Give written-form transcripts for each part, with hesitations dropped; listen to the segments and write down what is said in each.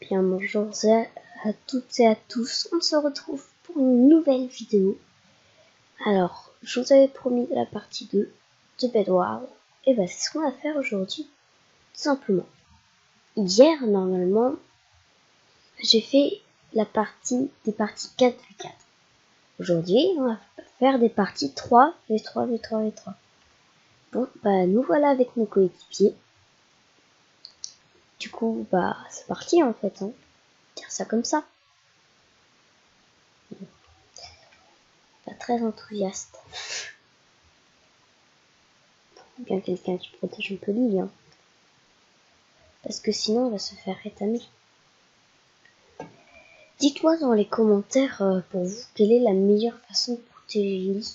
Bien bonjour à toutes et à tous, on se retrouve pour une nouvelle vidéo. Alors, je vous avais promis la partie 2 de Bedwars, et bah c'est ce qu'on va faire aujourd'hui, tout simplement. Hier, normalement, j'ai fait la partie des parties 4v4. Aujourd'hui, on va faire des parties 3v3, v3, v3. Bon, bah nous voilà avec nos coéquipiers. Du coup, bah c'est parti en fait, hein. Dire ça comme ça. Pas très enthousiaste. Bien quelqu'un qui protège un peu l'île, hein. Parce que sinon on va se faire rétamer. Dites-moi dans les commentaires pour vous quelle est la meilleure façon de protéger l'île.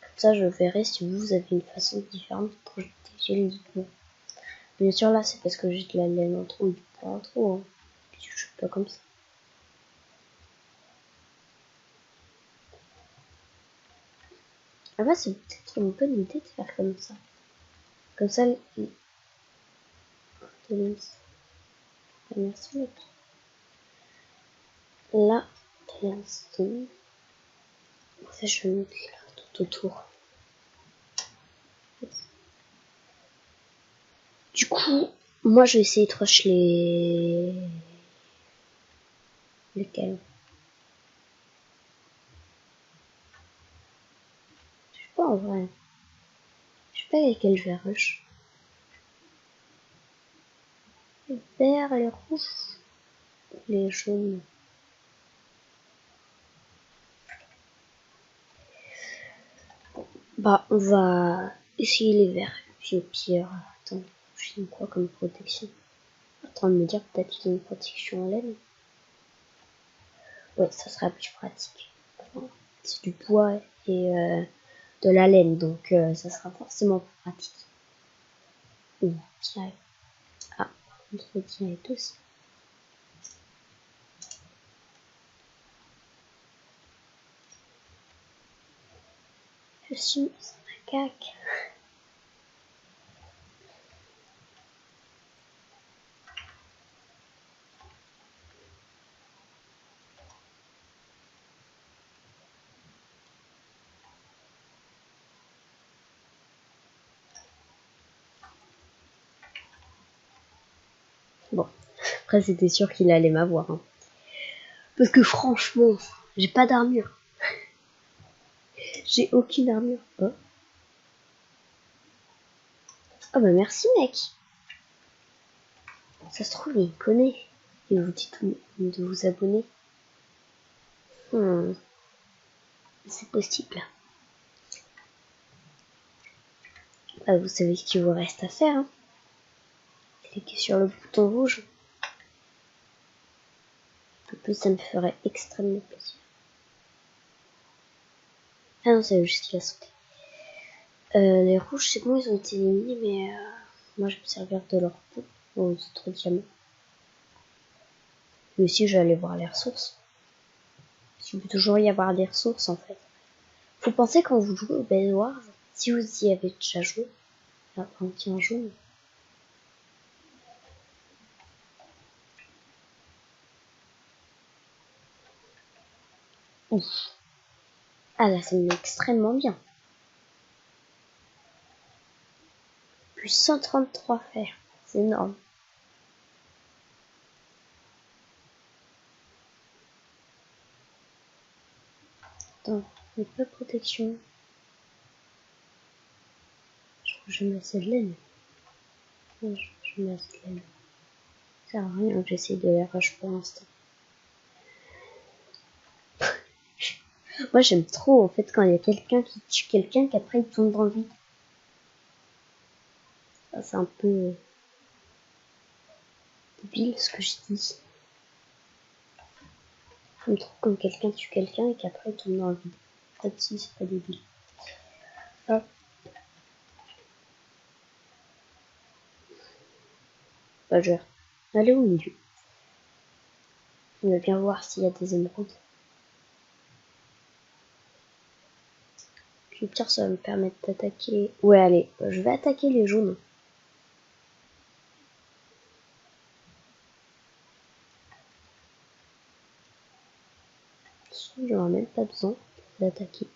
Comme ça je verrai si vous avez une façon différente de protéger l'île. Bien sûr là c'est parce que j'ai de la laine en trop ou du poids en trop, hein. Je suis pas comme ça. Ah bah c'est peut-être une bonne idée de faire comme ça. Comme ça merci mec. Là, l'instant. En fait, je vais mettre là tout autour. Du coup, moi je vais essayer de rush lesquels. Je sais pas en vrai. Je sais pas lesquels je vais rush. Les verts, les rouges, les jaunes. Bah, on va essayer les verts. Puis au pire, attends, j'ai quoi comme protection? Attends de me dire, peut-être qu'il y a une protection en laine. Ouais, ça sera plus pratique. Enfin, c'est du bois et de la laine, donc ça sera forcément plus pratique. Ou direct. Ah, contre direct aussi. Je suis un macaque. Bon, après c'était sûr qu'il allait m'avoir, hein. Parce que franchement, j'ai pas d'armure. J'ai aucune armure. Oh. Oh bah merci mec. Ça se trouve il connaît. Il vous dit de vous abonner. C'est possible. Bah, vous savez ce qu'il vous reste à faire, hein. Cliquez sur le bouton rouge. En plus ça me ferait extrêmement plaisir. Ah non, c'est juste qu'il a sauté. Les rouges, c'est bon, ils ont été éliminés, mais moi je vais me servir de leur peau aux autres diamants. Mais aussi, je vais aller voir les ressources. Il peut toujours y avoir des ressources en fait. Faut penser quand vous jouez au Bedwars, si vous y avez déjà joué, un petit jaune. Ouf. Ah là, ça me met extrêmement bien. Plus 133 fer, c'est énorme. Attends, mais pas protection. Je crois que je mets assez de laine. Non, je mets assez de laine. Ça sert à rien que j'essaie de les rush pour l'instant. Moi j'aime trop en fait quand il y a quelqu'un qui tue quelqu'un qu'après il tombe dans le vide. Ça c'est un peu débile ce que je dis. J'aime trop quand quelqu'un tue quelqu'un et qu'après il tombe dans le vide. En fait si, c'est pas débile. Hop. Bah je vais aller au milieu. On va bien voir s'il y a des émeraudes. Puis pire ça va me permettre d'attaquer. Ouais allez, je vais attaquer les jaunes. J'aurais même pas besoin d'attaquer.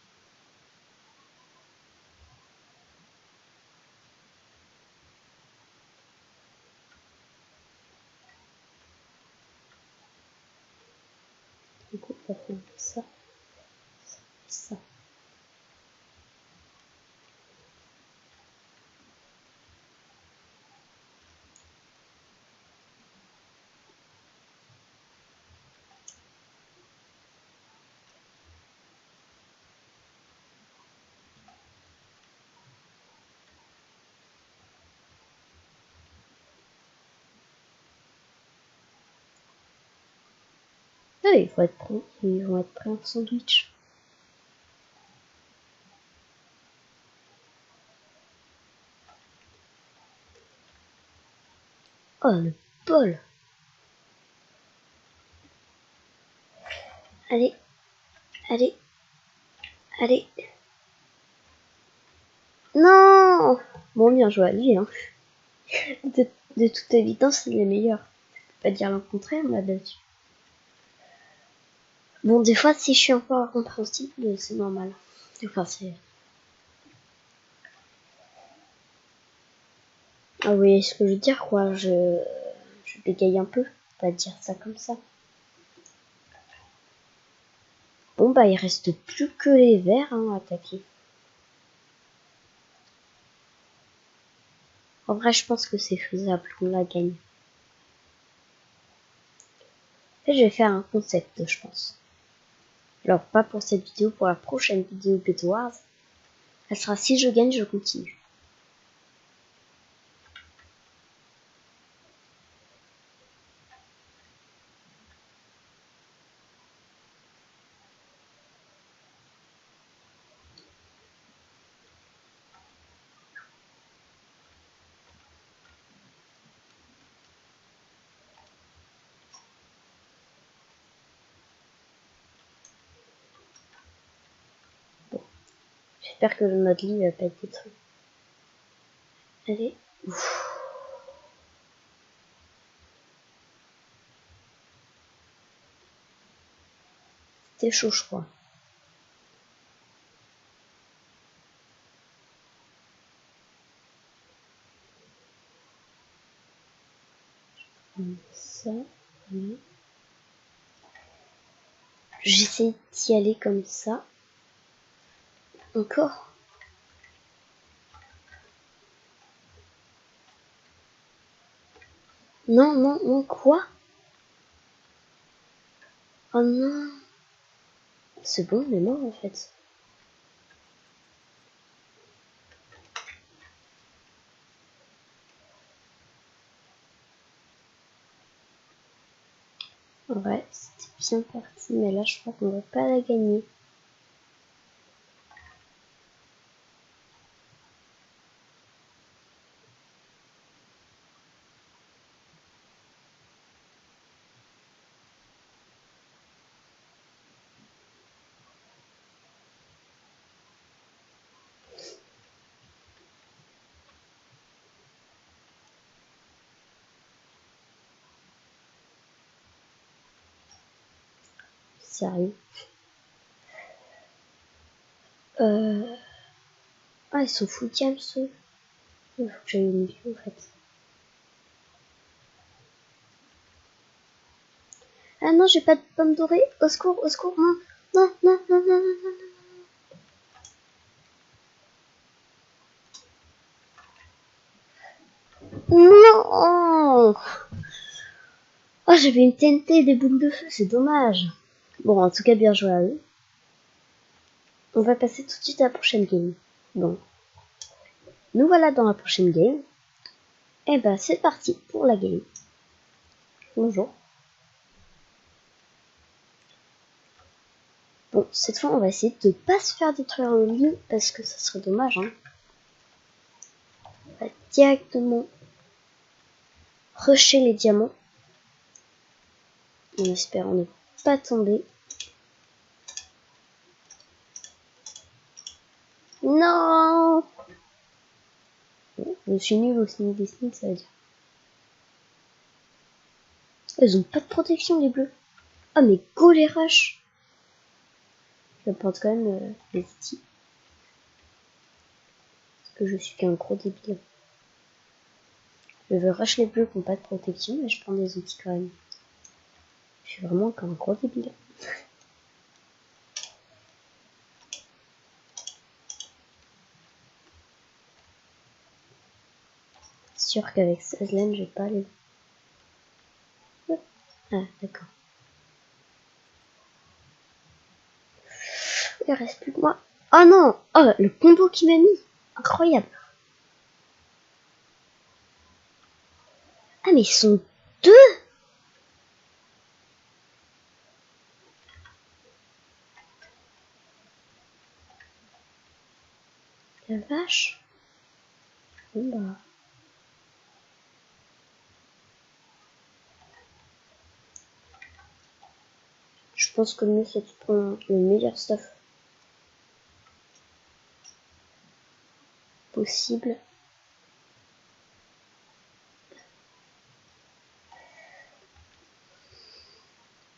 Du coup, on va faire ça, ça, ça. Ah, ils vont être prêts en sandwich. Oh, le bol. Allez, allez, allez. Non. Bon, bien joué à lui, hein. De toute évidence, il est meilleur. Pas dire le contraire là-dessus. Bon, des fois, si je suis un peu incompréhensible, c'est normal. Enfin, c'est... Ah oui, ce que je veux dire, quoi, je bégaye un peu. On va dire ça comme ça. Bon, bah, il reste plus que les verts, hein, à attaquer. En vrai, je pense que c'est faisable, on la gagne. Et je vais faire un concept, je pense. Alors, pas pour cette vidéo, pour la prochaine vidéo Bed Wars. Elle sera si je gagne, je continue. Bon. J'espère que notre lit va pas être détruit. Allez. Ouf. C'était chaud, je crois. Ça, oui. J'essaie d'y aller comme ça. Encore. Non, non, non, quoi? Oh non. C'est bon, on est mort en fait. Ouais, c'était bien parti, mais là je crois qu'on va pas la gagner. Sérieux. Ah, ils sont fous de ceux. Il faut que j'aille au milieu en fait. Ah non, j'ai pas de pomme dorée. Au secours, non. Non, non, non, non, non, non. Non. Oh, j'avais une TNT et des boules de feu, c'est dommage. Bon, en tout cas, bien joué à eux. On va passer tout de suite à la prochaine game. Bon. Nous voilà dans la prochaine game. Et ben, c'est parti pour la game. Bonjour. Bon, cette fois, on va essayer de pas se faire détruire le lit parce que ça serait dommage, hein. On va directement rusher les diamants. En espérant ne pas tomber. Non! Bon, je suis nulle au sneak des sneaks, ça veut dire. Ils ont pas de protection, les bleus. Ah, mais go les rush! Je porte quand même les outils. Parce que je suis qu'un gros débile. Je veux rush les bleus qui n'ont pas de protection, mais je prends des outils quand même. Je suis vraiment qu'un gros débile. C'est sûr qu'avec 16 laines, je vais pas aller. Ah, d'accord. Il reste plus que moi. Oh non! Oh, le combo qu'il m'a mis! Incroyable! Ah, mais ils sont deux! La vache! Bon bah. Je pense que le mieux c'est de prendre le meilleur stuff possible.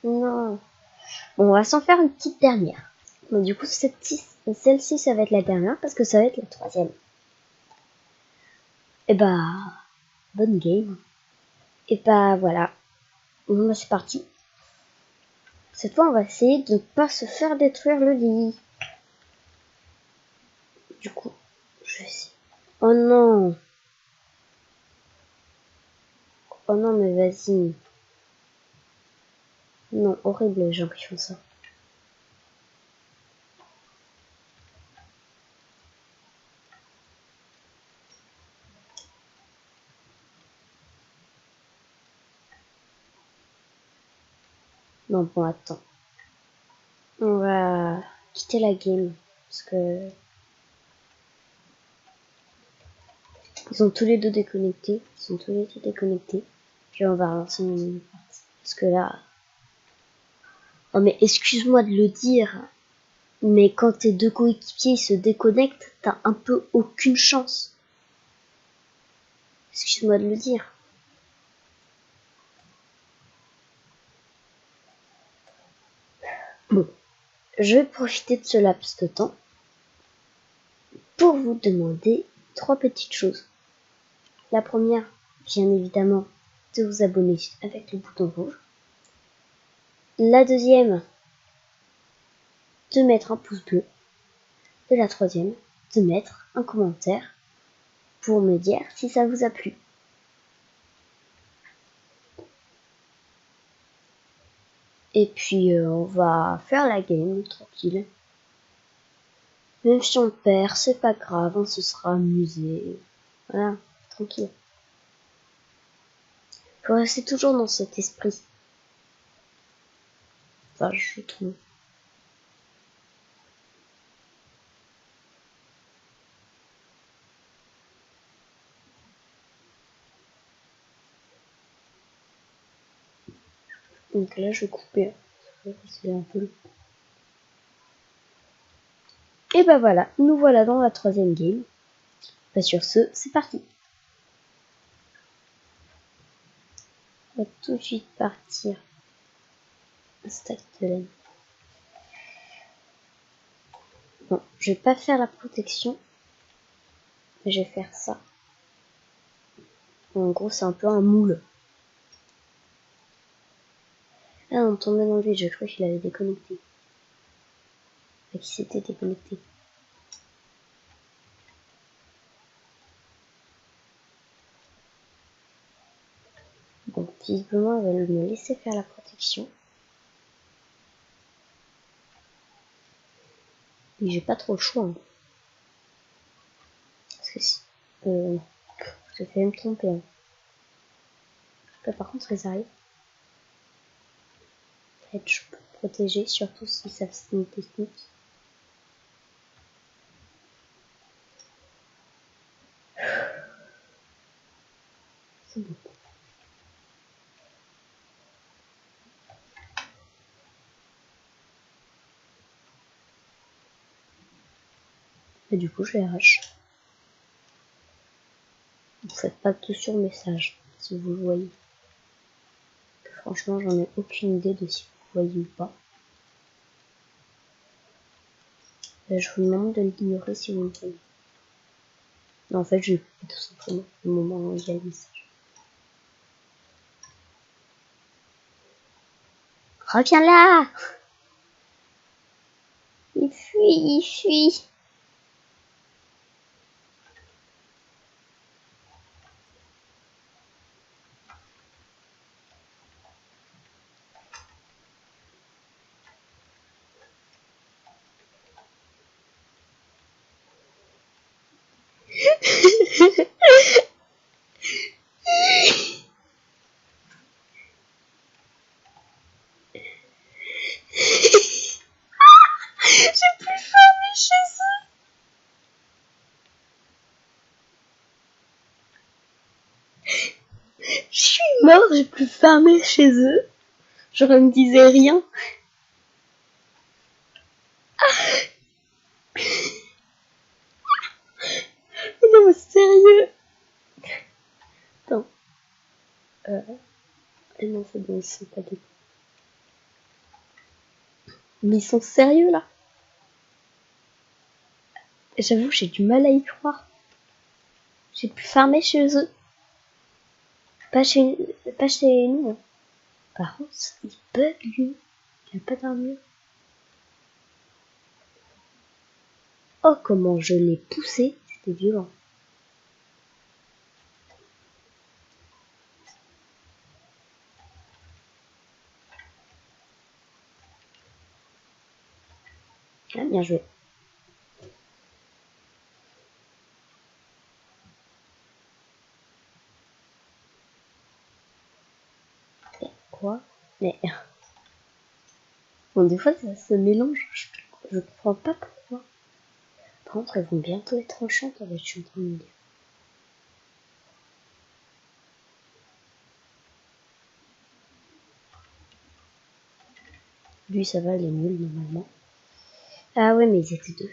Non. Bon, on va s'en faire une petite dernière. Bon, du coup, celle-ci, ça va être la dernière parce que ça va être la troisième. Et bah, bonne game. Et bah, voilà. Bon, bah, c'est parti. Cette fois, on va essayer de ne pas se faire détruire le lit. Du coup, je vais essayer. Oh non. Oh non, mais vas-y. Non, horrible les gens qui font ça. Non, bon, attends. On va quitter la game. Parce que... Ils sont tous les deux déconnectés. Ils sont tous les deux déconnectés. Puis on va relancer une partie. Parce que là... Oh mais excuse-moi de le dire. Mais quand tes deux coéquipiers se déconnectent, t'as un peu aucune chance. Excuse-moi de le dire. Bon. Je vais profiter de ce laps de temps pour vous demander 3 petites choses. La première, bien évidemment, de vous abonner avec le bouton rouge. La deuxième, de mettre un pouce bleu. Et la troisième, de mettre un commentaire pour me dire si ça vous a plu. Et puis on va faire la game tranquille. Même si on perd, c'est pas grave, on se sera amusé. Voilà, tranquille. Faut rester toujours dans cet esprit. Enfin, je trouve. Donc là, je vais couper. C'est un peu... Et bah voilà, nous voilà dans la troisième game. Bah sur ce, c'est parti. On va tout de suite partir. Un stack de laine. Bon, je vais pas faire la protection. Mais je vais faire ça. En gros, c'est un peu un moule. Ah, on tombait dans le vide, je crois qu'il avait déconnecté. Enfin, qu'il s'était déconnecté. Bon, visiblement, elle va me laisser faire la protection. Mais j'ai pas trop le choix. Hein. Parce que si... je vais me tromper. Hein. Là, par contre, ils arrivent. Je peux protéger, surtout si ça c'est une technique. C'est bon. Et du coup, je les rush. Vous faites pas tout sur le message, si vous le voyez. Franchement, j'en ai aucune idée de si vous voyez ou pas. Je vous demande de l'ignorer si vous le voyez. Non, en fait, je l'ai coupé tout simplement au moment où il y a le message. Reviens là! Il fuit, il fuit. J'ai plus fermé chez eux. Je suis mort, j'ai plus fermé chez eux. Je ne me disais rien. Non mais sérieux. Attends. Non, c'est bon, ils sont pas des... Mais ils sont sérieux là. J'avoue, j'ai du mal à y croire. J'ai pu farmer chez eux. Pas chez nous. Hein. Par contre, il bug lui. Il a pas d'armure. Oh, comment je l'ai poussé. C'était violent. Ah, bien joué. Quoi? Mais... Bon, des fois, ça se mélange. Je comprends pas pourquoi. Par contre, elles vont bientôt être enchantes avec je suis en train de me dire. Lui, ça va, il est nul, normalement. Ah ouais, mais ils étaient deux.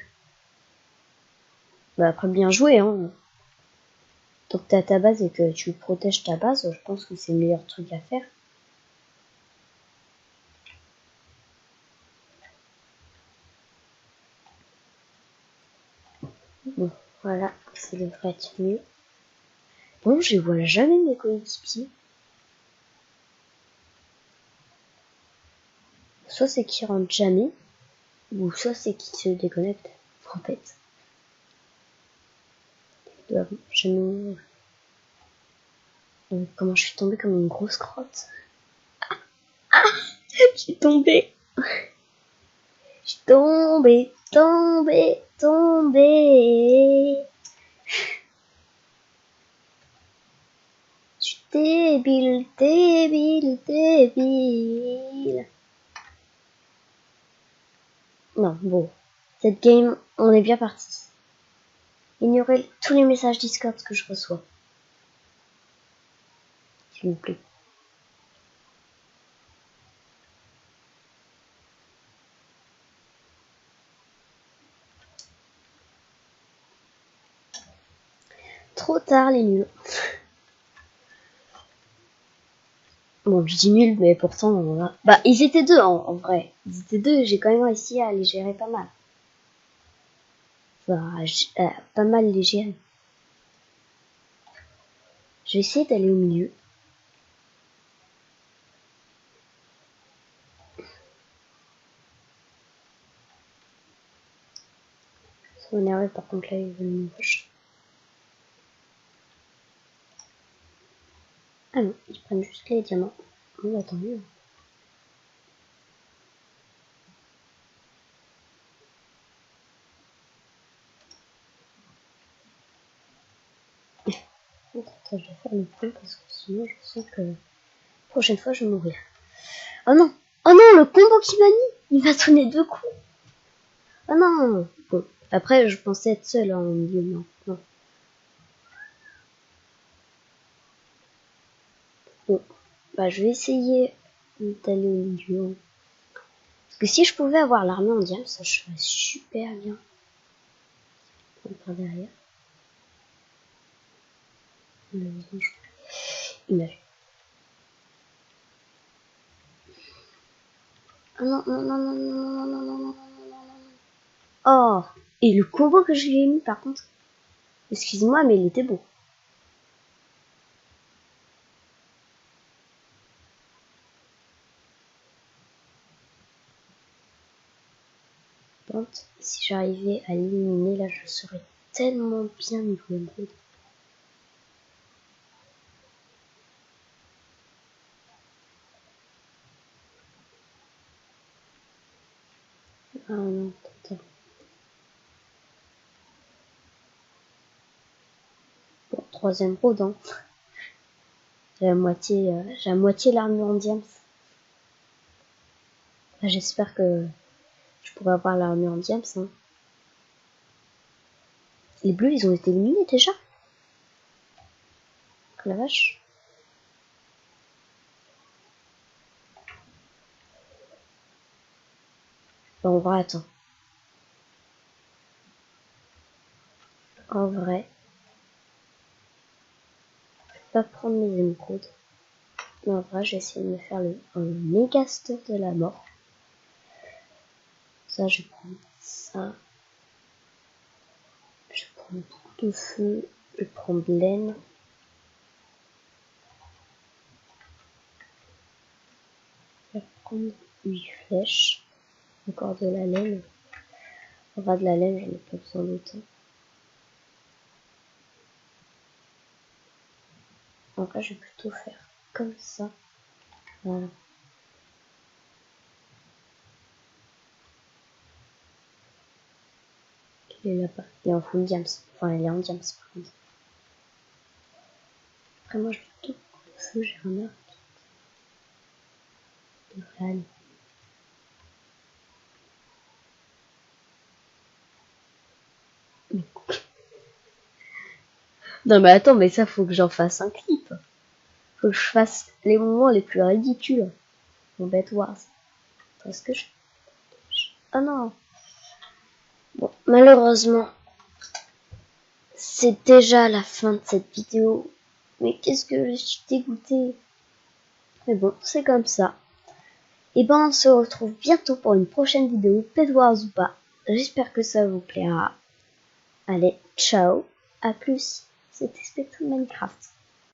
Bah après, bien joué, hein. Tant que t'as ta base et que tu protèges ta base, je pense que c'est le meilleur truc à faire. Bon, voilà, ça devrait être mieux. Bon, je vois jamais mes coéquipiers. Soit c'est qu'ils rentrent jamais, ou soit c'est qu'ils se déconnectent, en fait. Ils doivent jamais... Donc, comment je suis tombée comme une grosse crotte. Je suis tombée. Je suis tombée, tombée, tombée. Je suis débile, débile, débile. Non, bon. Cette game, on est bien parti. Ignorez tous les messages Discord que je reçois. S'il vous plaît. Trop tard les nuls. Bon, je dis nul, mais pourtant, on a... Bah, ils étaient deux en vrai. Ils étaient deux, j'ai quand même réussi à les gérer pas mal. Enfin, pas mal les gérer. Je vais essayer d'aller au milieu. Ça m'énerve par contre là, ils veulent me rush. Ah non, ils prennent juste les diamants. Bon, attends mieux. Attends, je vais faire le point parce que sinon je sens que la prochaine fois je vais mourir. Oh non! Oh non, le combo qui m'a mis! Il m'a sonné 2 coups! Oh non! Bon, après je pensais être seule en milieu, non. Non. Bon, bah je vais essayer d'aller au milieu. Parce que si je pouvais avoir l'armée en diamant, ça serait super bien. Par derrière. Il m'a vu. Oh non, non, non, non, non, non, non, non, non, non, non, non. Oh, et le combo que je lui ai mis par contre. Excuse-moi, mais il était beau. Si j'arrivais à l'éliminer, là, je serais tellement bien niveau émeraude. Ah non, attends. Bon, troisième road, hein. J'ai à moitié l'armure en diams. J'espère que je pourrai avoir l'armure en diams. Hein. Les bleus, ils ont été éliminés déjà. La vache. Bon, en vrai, attends. En vrai, je vais pas prendre mes émeraudes. Mais en vrai, je vais essayer de me faire un méga store de la mort. Ça, je vais prendre ça. Je vais prendre beaucoup de feu. Je vais prendre de laine. Je vais prendre 8 flèches. Encore de la laine. On va de la laine, j'en ai pas besoin d'autant. Donc là, je vais plutôt faire comme ça. Voilà. Il est là-bas. Il est en full diams. Enfin, il est en diams par contre. Après, moi, je vais tout le feu, j'ai un arc. Il devrait aller. Non, mais attends, mais ça, faut que j'en fasse un clip. Faut que je fasse les moments les plus ridicules. Mon Bed Wars. Est-ce que je... Oh non. Bon, malheureusement, c'est déjà la fin de cette vidéo. Mais qu'est-ce que je suis dégoûtée. Mais bon, c'est comme ça. Et ben, on se retrouve bientôt pour une prochaine vidéo, Bed Wars ou pas. J'espère que ça vous plaira. Allez, ciao, à plus. C'était Spectrum Minecraft.